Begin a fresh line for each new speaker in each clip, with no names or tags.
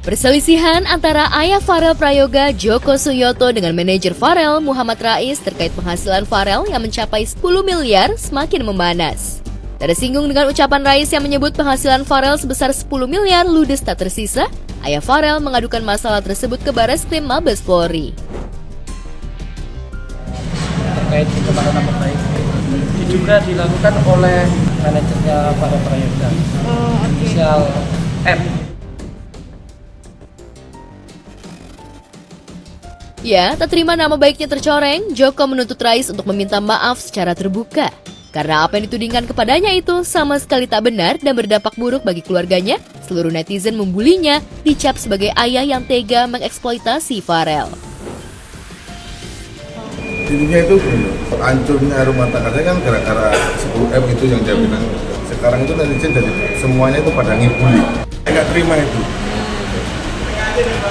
Perselisihan antara ayah Farel Prayoga, Joko Suyoto dengan manajer Farel, Muhammad Rais terkait penghasilan Farel yang mencapai 10 miliar semakin memanas. Tersinggung dengan ucapan Rais yang menyebut penghasilan Farel sebesar 10 miliar ludes tak tersisa, ayah Farel mengadukan masalah tersebut ke Bareskrim Mabes Polri.
Terkait kemarin nama Rais diduga dilakukan oleh manajernya Farel Prayoga, inisial M.
Ya, tak terima nama baiknya tercoreng, Joko menuntut Rais untuk meminta maaf secara terbuka. Karena apa yang ditudingkan kepadanya itu sama sekali tak benar dan berdampak buruk bagi keluarganya, seluruh netizen membulinya, dicap sebagai ayah yang tega mengeksploitasi Farel.
Intinya itu hancurnya rumah tangga saya kan gara-gara 10M itu yang dia bilang. Sekarang itu netizen jadi semuanya itu pada ngibuli. Saya nggak terima itu.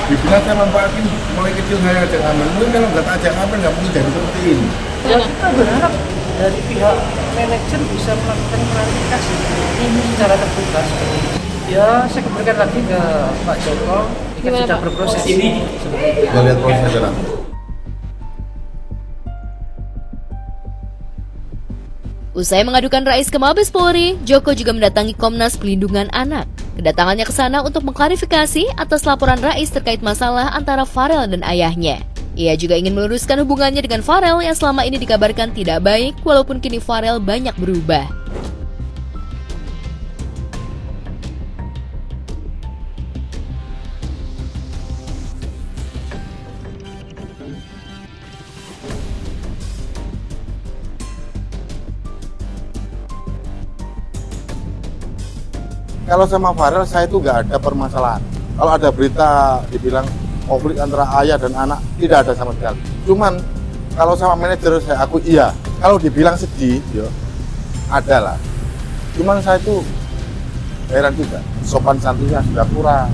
Dibilang saya manfaatin mulai kecil saya ajak ngamen. Mungkin kalau nggak ajak ngamen nggak mungkin jadi seperti ini.
Ya kita berharap dari pihak manajer bisa melakukan klarifikasi secara terbuka. Ya saya kembalikan lagi ke Pak Joko jika sudah berproses ini.
Kita lihat proses aja.
Usai mengadukan Rais ke Mabes Polri, Joko juga mendatangi Komnas Pelindungan Anak. Kedatangannya ke sana untuk mengklarifikasi atas laporan Rais terkait masalah antara Farel dan ayahnya. Ia juga ingin meluruskan hubungannya dengan Farel yang selama ini dikabarkan tidak baik, walaupun kini Farel banyak berubah.
Kalau sama Farel saya itu nggak ada permasalahan. Kalau ada berita dibilang konflik antara ayah dan anak, tidak ada sama sekali. Cuman kalau sama manajer saya aku iya. Kalau dibilang sedih, yo ada lah. Cuman saya itu heran juga, sopan santunnya sudah kurang.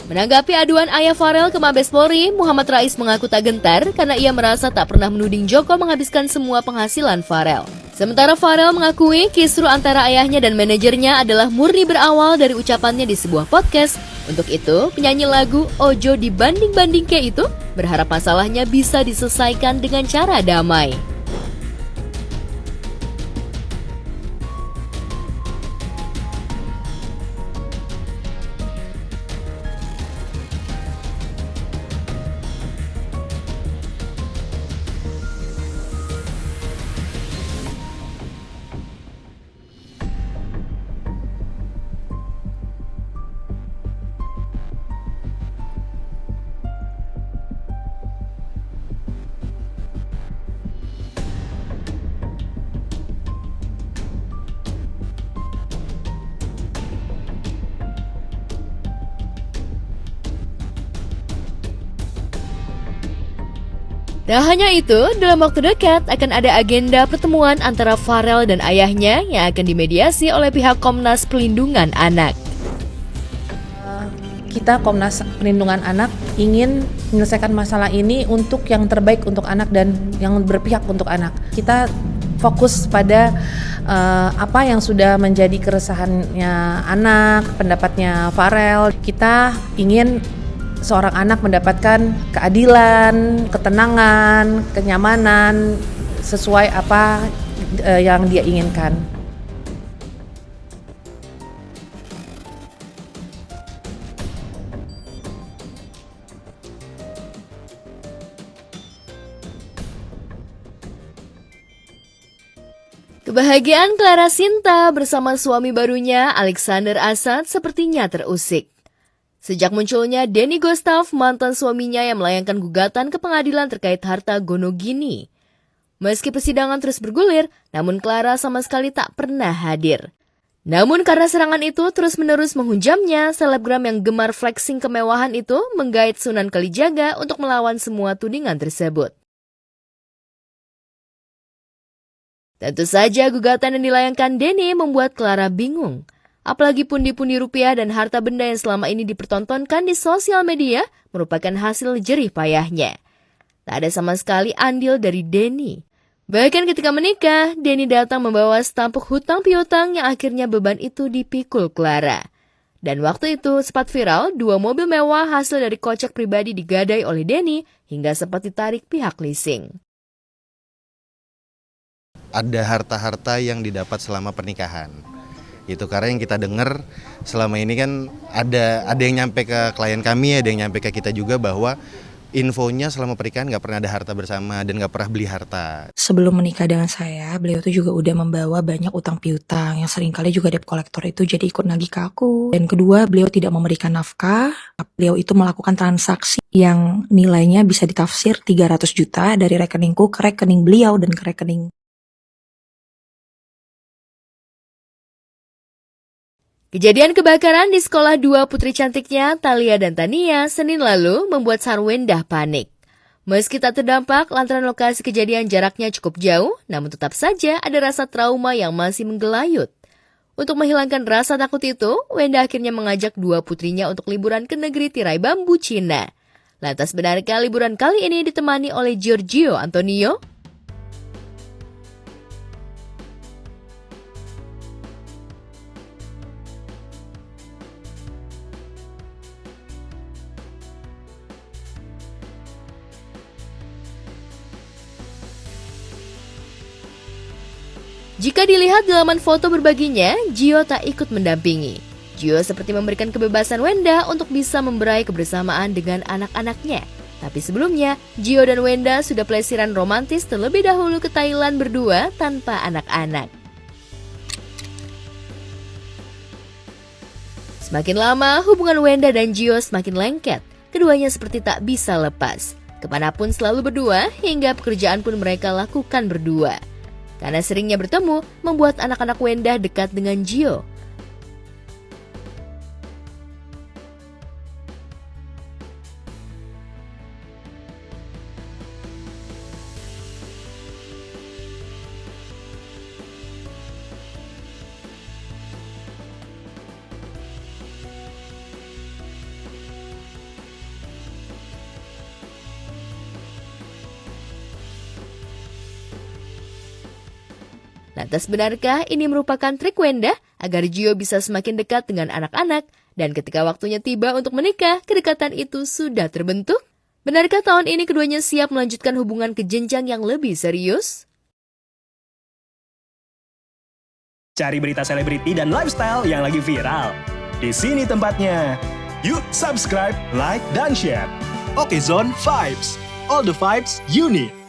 Menanggapi aduan ayah Farel ke Mabes Polri, Muhammad Rais mengaku tak gentar karena ia merasa tak pernah menuding Joko menghabiskan semua penghasilan Farel. Sementara Farel mengakui kisruh antara ayahnya dan manajernya adalah murni berawal dari ucapannya di sebuah podcast. Untuk itu, penyanyi lagu Ojo Dibanding-Banding Ke itu berharap masalahnya bisa diselesaikan dengan cara damai. Tak hanya itu, dalam waktu dekat akan ada agenda pertemuan antara Farel dan ayahnya yang akan dimediasi oleh pihak Komnas Pelindungan Anak.
Kita Komnas Perlindungan Anak ingin menyelesaikan masalah ini untuk yang terbaik untuk anak dan yang berpihak untuk anak. Kita fokus pada apa yang sudah menjadi keresahannya anak, pendapatnya Farel. Kita ingin seorang anak mendapatkan keadilan, ketenangan, kenyamanan sesuai apa yang dia inginkan.
Kebahagiaan Clara Sinta bersama suami barunya Alexander Asad sepertinya terusik. Sejak munculnya Denny Gustav, mantan suaminya yang melayangkan gugatan ke pengadilan terkait harta Gonogini. Meski persidangan terus bergulir, namun Clara sama sekali tak pernah hadir. Namun karena serangan itu terus-menerus menghujamnya, selebgram yang gemar flexing kemewahan itu menggait Sunan Kalijaga untuk melawan semua tudingan tersebut. Tentu saja gugatan yang dilayangkan Denny membuat Clara bingung. Apalagi pundi-pundi rupiah dan harta benda yang selama ini dipertontonkan di sosial media merupakan hasil jerih payahnya. Tak ada sama sekali andil dari Denny. Bahkan ketika menikah, Denny datang membawa setampuk hutang piutang yang akhirnya beban itu dipikul Clara. Dan waktu itu sempat viral 2 mobil mewah hasil dari kocek pribadi digadai oleh Denny hingga sempat ditarik pihak leasing.
Ada harta-harta yang didapat selama pernikahan. Itu karena yang kita dengar selama ini kan ada yang nyampe ke klien kami, ada yang nyampe ke kita juga bahwa infonya selama pernikahan nggak pernah ada harta bersama dan nggak pernah beli harta.
Sebelum menikah dengan saya, beliau tuh juga udah membawa banyak utang piutang yang seringkali juga debt collector itu jadi ikut nagih ke aku. Dan kedua, beliau tidak memberikan nafkah. Beliau itu melakukan transaksi yang nilainya bisa ditafsir 300 juta dari rekeningku ke rekening beliau dan ke rekening.
Kejadian kebakaran di sekolah 2 putri cantiknya, Thalia dan Tania, Senin lalu membuat Sarwendah panik. Meski tak terdampak lantaran lokasi kejadian jaraknya cukup jauh, namun tetap saja ada rasa trauma yang masih menggelayut. Untuk menghilangkan rasa takut itu, Wenda akhirnya mengajak 2 putrinya untuk liburan ke negeri tirai bambu Cina. Lantas benarkah liburan kali ini ditemani oleh Giorgio Antonio? Jika dilihat di laman foto berbaginya, Gio tak ikut mendampingi. Gio seperti memberikan kebebasan Wenda untuk bisa memberai kebersamaan dengan anak-anaknya. Tapi sebelumnya, Gio dan Wenda sudah pelesiran romantis terlebih dahulu ke Thailand berdua tanpa anak-anak. Semakin lama, hubungan Wenda dan Gio semakin lengket. Keduanya seperti tak bisa lepas. Kemanapun selalu berdua, hingga pekerjaan pun mereka lakukan berdua. Karena seringnya bertemu, membuat anak-anak Wenda dekat dengan Gio. Lantas benarkah ini merupakan trik Wenda agar Gio bisa semakin dekat dengan anak-anak dan ketika waktunya tiba untuk menikah, kedekatan itu sudah terbentuk? Benarkah tahun ini keduanya siap melanjutkan hubungan ke jenjang yang lebih serius?
Cari berita selebriti dan lifestyle yang lagi viral. Di sini tempatnya. Yuk subscribe, like, dan share. Oke Zone Vibes. All the vibes you need.